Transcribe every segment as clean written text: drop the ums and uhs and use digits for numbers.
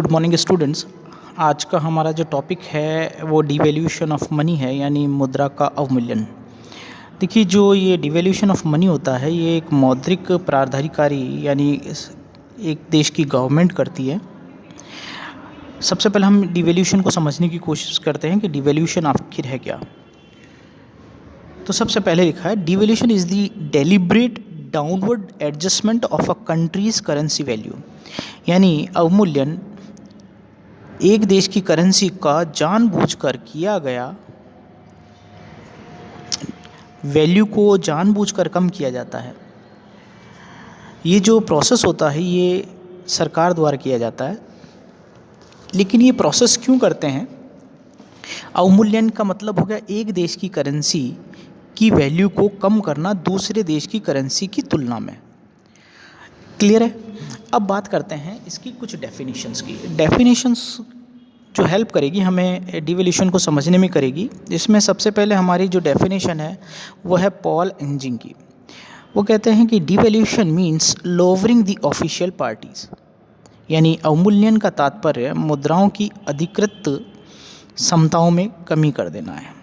Good morning students. आज का हमारा जो टॉपिक है वो डिवैल्यूएशन ऑफ मनी है, यानी मुद्रा का अवमूल्यन। देखिए, जो ये डिवैल्यूएशन ऑफ मनी होता है ये एक मौद्रिक प्राधिकारी यानी एक देश की गवर्नमेंट करती है। सबसे पहले हम डिवैल्यूएशन को समझने की कोशिश करते हैं कि डिवैल्यूएशन आखिर है क्या। तो सबसे पहले लिखा है, devaluation is the deliberate downward adjustment of a countries currency value. यानी अवमूल्यन एक देश की करेंसी का जानबूझकर किया गया वैल्यू को जानबूझकर कम किया जाता है। ये जो प्रोसेस होता है ये सरकार द्वारा किया जाता है। लेकिन ये प्रोसेस क्यों करते हैं? अवमूल्यन का मतलब हो गया एक देश की करेंसी की वैल्यू को कम करना दूसरे देश की करेंसी की तुलना में। क्लियर है? अब बात करते हैं इसकी कुछ डेफिनेशंस की। डेफिनेशंस जो हेल्प करेगी हमें डिवैल्यूएशन को समझने में करेगी। इसमें सबसे पहले हमारी जो डेफिनेशन है वो है पॉल एंजिंग की। वो कहते हैं कि devaluation means lowering the official parties, यानी अवमूल्यन का तात्पर्य मुद्राओं की अधिकृत समताओं में कमी कर देना है।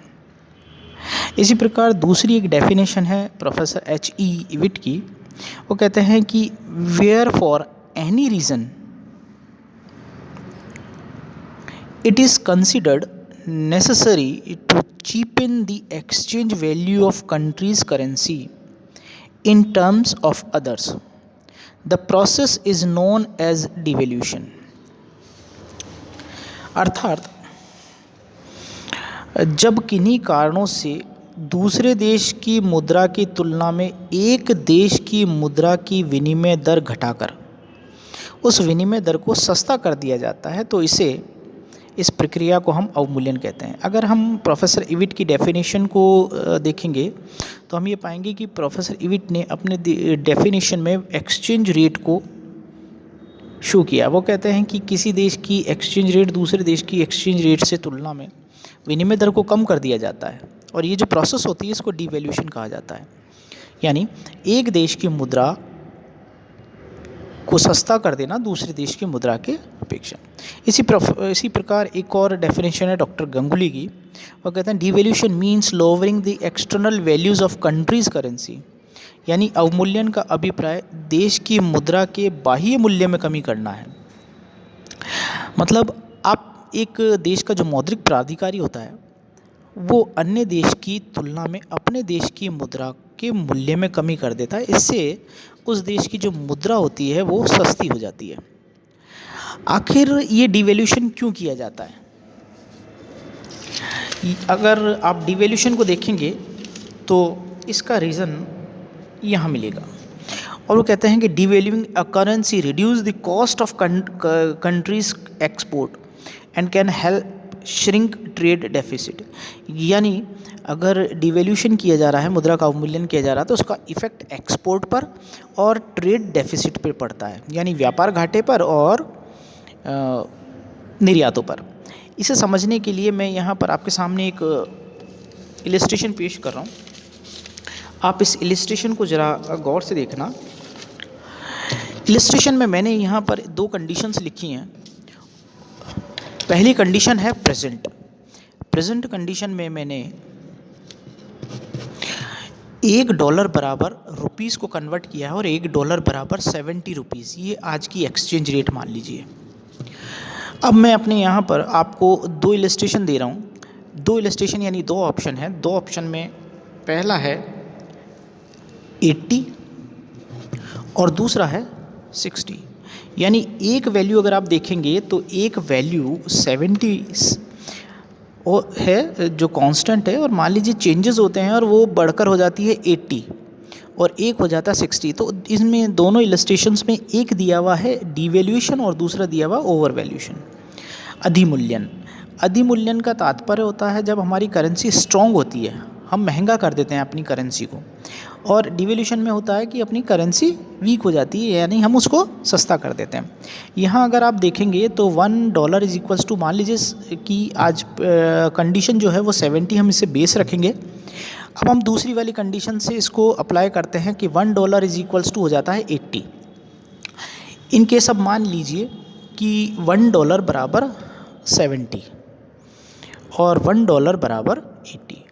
इसी प्रकार दूसरी एक डेफिनेशन है प्रोफेसर H.E. इविट की। वो कहते हैं कि where for any reason it is considered necessary to cheapen the exchange value of country's currency in terms of others. The process is known as devaluation. अर्थात जब किन्हीं कारणों से दूसरे देश की मुद्रा की तुलना में एक देश की मुद्रा की विनिमय दर घटाकर उस विनिमय दर को सस्ता कर दिया जाता है तो इस प्रक्रिया को हम अवमूल्यन कहते हैं। अगर हम प्रोफेसर इविट की डेफिनेशन को देखेंगे तो हम ये पाएंगे कि प्रोफेसर इविट ने अपने डेफिनेशन में एक्सचेंज रेट को शो किया। वो कहते हैं कि किसी देश की एक्सचेंज रेट दूसरे देश की एक्सचेंज रेट से तुलना में विनिमय दर को कम कर दिया जाता है, और ये जो प्रोसेस होती है इसको डिवैल्यूएशन कहा जाता है। यानी एक देश की मुद्रा को सस्ता कर देना दूसरे देश की मुद्रा के अपेक्षा। इसी प्रकार एक और डेफिनेशन है डॉक्टर गंगुली की। वो कहते हैं devaluation means lowering the external values of countries currency, यानी अवमूल्यन का अभिप्राय देश की मुद्रा के बाह्य मूल्य में कमी करना है। मतलब आप एक देश का जो मौद्रिक प्राधिकारी होता है वो अन्य देश की तुलना में अपने देश की मुद्रा के मूल्य में कमी कर देता है। इससे उस देश की जो मुद्रा होती है वो सस्ती हो जाती है। आखिर ये डिवैल्यूएशन क्यों किया जाता है? अगर आप डिवैल्यूएशन को देखेंगे तो इसका रीज़न यहाँ मिलेगा, और वो कहते हैं कि devaluing a currency reduce the cost of countries export and can help shrink trade deficit. यानी अगर डिवैल्यूएशन किया जा रहा है, मुद्रा का अवमूल्यन किया जा रहा है, तो उसका इफ़ेक्ट एक्सपोर्ट पर और ट्रेड डेफिसिट पर पड़ता है, यानी व्यापार घाटे पर और निर्यातों पर। इसे समझने के लिए मैं यहाँ पर आपके सामने एक इलस्ट्रेशन पेश कर रहा हूँ। आप इस इलस्ट्रेशन को ज़रा गौर से देखना। इलस्ट्रेशन में मैंने यहाँ पर दो कंडीशंस लिखी हैं। पहली कंडीशन है प्रेजेंट कंडीशन में मैंने $1 बराबर रुपीज़ को कन्वर्ट किया है, और $1 बराबर 70 रुपीज़, ये आज की एक्सचेंज रेट मान लीजिए। अब मैं अपने यहाँ पर आपको दो इलस्ट्रेशन दे रहा हूँ। दो इलस्ट्रेशन यानी दो ऑप्शन है। दो ऑप्शन में पहला है 80 और दूसरा है 60। यानी एक वैल्यू अगर आप देखेंगे तो एक वैल्यू 70 है जो कांस्टेंट है, और मान लीजिए चेंजेस होते हैं और वो बढ़कर हो जाती है 80 और एक हो जाता है 60। तो इसमें दोनों इलस्ट्रेशंस में एक दिया हुआ है डिवैल्यूएशन और दूसरा दिया हुआ ओवर वैल्यूएशन, अधिमूल्यन। अधिमूल्यन का तात्पर्य होता है जब हमारी करेंसी स्ट्रॉन्ग होती है, हम महंगा कर देते हैं अपनी करेंसी को, और डिवैल्यूएशन में होता है कि अपनी करेंसी वीक हो जाती है, यानी हम उसको सस्ता कर देते हैं। यहाँ अगर आप देखेंगे तो $1 इज इक्वल्स टू, मान लीजिए कि आज कंडीशन जो है वो 70, हम इसे बेस रखेंगे। अब हम दूसरी वाली कंडीशन से इसको अप्लाई करते हैं कि $1 इज इक्वल्स टू हो जाता है 80। इन केस अब मान लीजिए कि $1 बराबर 70 और $1 बराबर 80।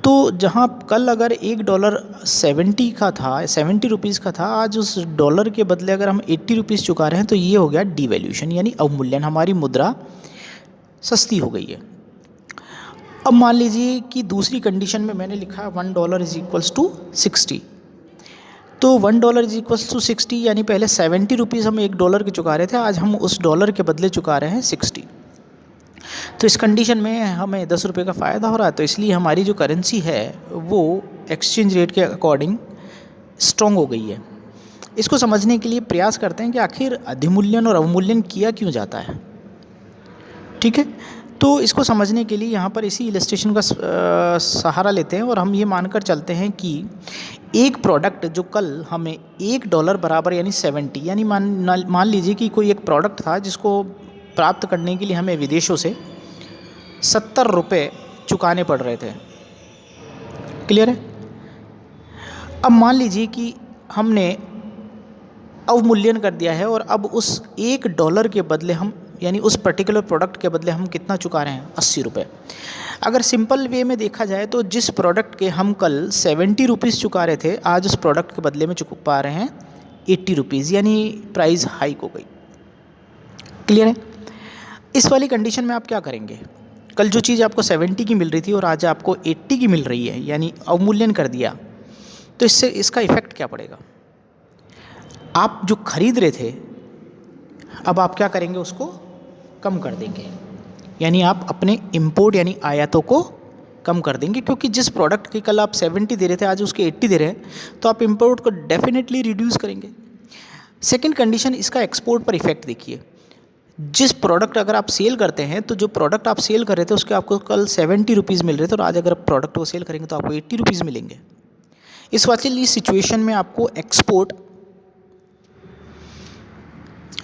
तो जहाँ कल अगर $1 70 का था, 70 रुपीज़ का था, आज उस डॉलर के बदले अगर हम 80 रुपीज़ चुका रहे हैं तो ये हो गया डिवैल्यूशन, यानी अवमूल्यन, हमारी मुद्रा सस्ती हो गई है। अब मान लीजिए कि दूसरी कंडीशन में मैंने लिखा $1 इज इक्वल्स टू 60। तो $1 इज इक्वल्स टू 60 यानी पहले 70 रुपीज़ हम $1 के चुका रहे थे, आज हम उस डॉलर के बदले चुका रहे हैं 60। तो इस कंडीशन में हमें 10 रुपये का फ़ायदा हो रहा है, तो इसलिए हमारी जो करेंसी है वो एक्सचेंज रेट के अकॉर्डिंग स्ट्रॉन्ग हो गई है। इसको समझने के लिए प्रयास करते हैं कि आखिर अधिमूल्यन और अवमूल्यन किया क्यों जाता है। ठीक है, तो इसको समझने के लिए यहाँ पर इसी इलस्ट्रेशन का सहारा लेते हैं और हम ये मानकर चलते हैं कि एक प्रोडक्ट जो कल हमें $1 बराबर यानी 70, यानी मान लीजिए कि कोई एक प्रोडक्ट था जिसको प्राप्त करने के लिए हमें विदेशों से 70 रुपये चुकाने पड़ रहे थे। क्लियर है। अब मान लीजिए कि हमने अवमूल्यन कर दिया है और अब उस $1 के बदले हम, यानी उस पर्टिकुलर प्रोडक्ट के बदले हम कितना चुका रहे हैं, 80 रुपये। अगर सिंपल वे में देखा जाए तो जिस प्रोडक्ट के हम कल 70 रुपीज़ चुका रहे थे, आज उस प्रोडक्ट के बदले में चुका रहे हैं 80 रुपीज़, यानी प्राइस हाइक हो गई। क्लियर है। इस वाली कंडीशन में आप क्या करेंगे, कल जो चीज़ आपको 70 की मिल रही थी और आज आपको 80 की मिल रही है, यानी अवमूल्यन कर दिया, तो इससे इसका इफ़ेक्ट क्या पड़ेगा। आप जो खरीद रहे थे अब आप क्या करेंगे, उसको कम कर देंगे, यानी आप अपने इंपोर्ट यानी आयातों को कम कर देंगे, क्योंकि जिस प्रोडक्ट की कल आप 70 दे रहे थे आज उसके 80 दे रहे हैं, तो आप इंपोर्ट को डेफिनेटली रिड्यूस करेंगे। सेकंड कंडीशन, इसका एक्सपोर्ट पर इफेक्ट देखिए। जिस प्रोडक्ट अगर आप सेल करते हैं तो जो प्रोडक्ट आप सेल कर रहे थे उसके आपको कल 70 रुपीज़ मिल रहे थे और आज अगर प्रोडक्ट को सेल करेंगे तो आपको 80 रुपीज़ मिलेंगे। इस वाली सिचुएशन में आपको एक्सपोर्ट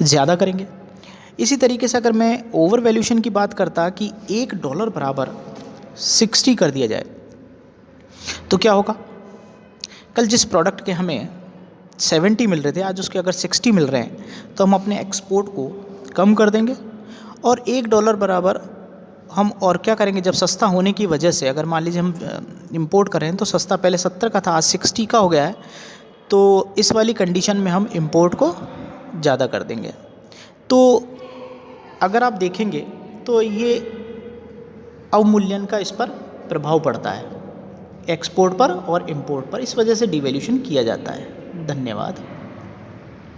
ज़्यादा करेंगे। इसी तरीके से अगर मैं ओवर वैल्यूशन की बात करता कि $1 बराबर 60 कर दिया जाए तो क्या होगा, कल जिस प्रोडक्ट के हमें 70 मिल रहे थे आज उसके अगर 60 मिल रहे हैं तो हम अपने एक्सपोर्ट को कम कर देंगे और $1 बराबर हम और क्या करेंगे, जब सस्ता होने की वजह से अगर मान लीजिए हम इंपोर्ट कर रहे हैं तो सस्ता पहले 70 का था आज 60 का हो गया है, तो इस वाली कंडीशन में हम इंपोर्ट को ज़्यादा कर देंगे। तो अगर आप देखेंगे तो ये अवमूल्यन का इस पर प्रभाव पड़ता है, एक्सपोर्ट पर और इंपोर्ट पर, इस वजह से डिवैल्यूशन किया जाता है। धन्यवाद।